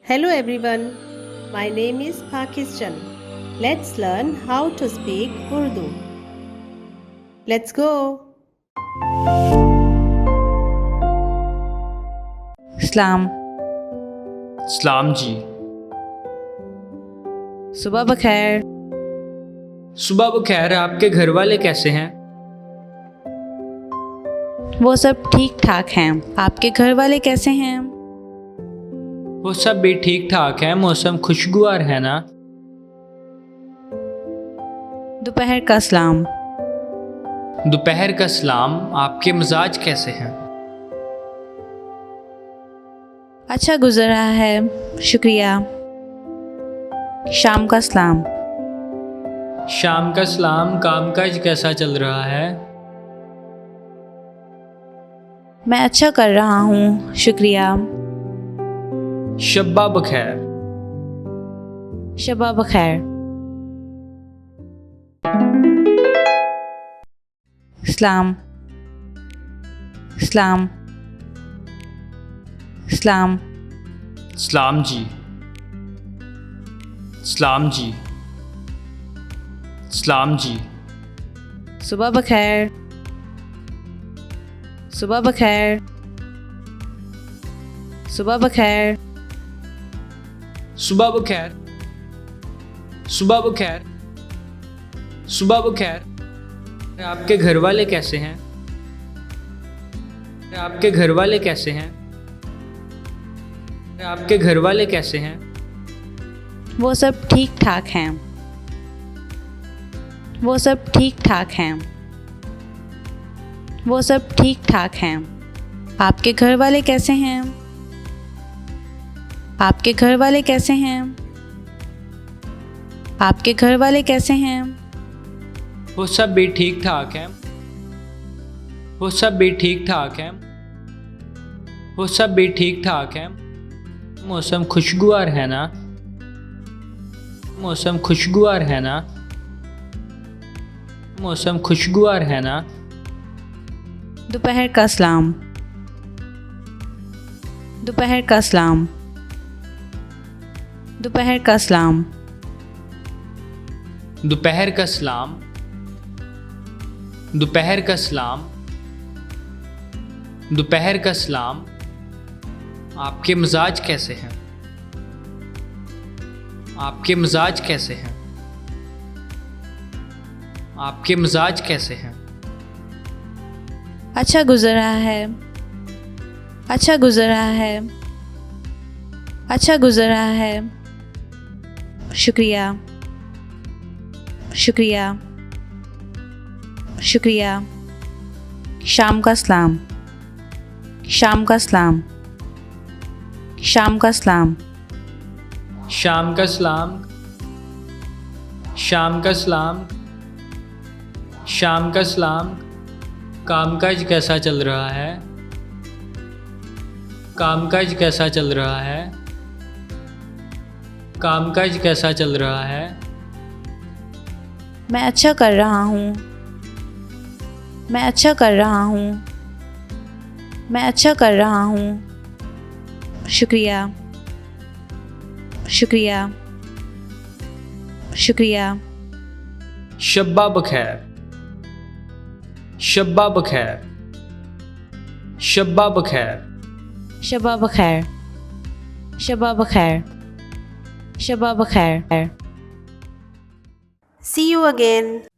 Hello everyone, my name is Pakistan. Let's learn how to speak Urdu. Let's go. सलाम। सलाम जी। सुबह बखैर। सुबह बखैर। आपके घर वाले कैसे हैं? वो सब ठीक ठाक हैं। आपके घर वाले कैसे हैं? वो सब भी ठीक ठाक है। मौसम खुशगवार है ना? दोपहर का सलाम। दोपहर का सलाम। आपके मिजाज कैसे हैं? अच्छा गुजर रहा है, शुक्रिया। शाम का सलाम। शाम का सलाम। कामकाज कैसा चल रहा है? मैं अच्छा कर रहा हूँ, शुक्रिया। शब्बा बखैर। शबा बखैर। सलाम। सलाम। सलाम। सलाम जी। सलाम जी। सलाम जी। सुबह बखैर। सुबह बखैर। सुबह बखैर। सुबह बखैर। सुबह बखैर। सुबह बखैर। आपके घर वाले कैसे हैं? आपके घर वाले कैसे हैं? आपके घर वाले कैसे हैं? वो सब ठीक ठाक हैं। वो सब ठीक ठाक हैं। वो सब ठीक ठाक हैं। आपके घर वाले कैसे हैं? आपके घर वाले कैसे हैं? आपके घर वाले कैसे हैं? वो सब भी ठीक ठाक हैं। वो सब भी ठीक ठाक हैं। वो सब भी ठीक ठाक हैं। मौसम खुशगवार है ना? मौसम खुशगवार है ना? मौसम खुशगवार है ना? दोपहर का सलाम। दोपहर का सलाम। दोपहर का सलाम। दोपहर का सलाम। दोपहर का सलाम। दोपहर का सलाम। आपके मिजाज कैसे हैं? आपके मिजाज कैसे हैं? आपके मिजाज कैसे हैं? अच्छा गुजर रहा है। अच्छा गुजर रहा है। अच्छा गुजर रहा है। शुक्रिया। शुक्रिया। शुक्रिया। शाम का सलाम। शाम का सलाम। शाम का सलाम। शाम का सलाम। शाम का सलाम। शाम का सलाम। कामकाज कैसा चल रहा है? कामकाज कैसा चल रहा है? कामकाज कैसा चल रहा है? मैं अच्छा कर रहा हूँ। मैं अच्छा कर रहा हूँ। मैं अच्छा कर रहा हूँ, शुक्रिया। शुक्रिया। शुक्रिया। शब्बा बखैर। शब्बा बखैर। शब्बा बखैर। Shaba बखैर। Shaba बखैर। Shaba बखैर। See you again.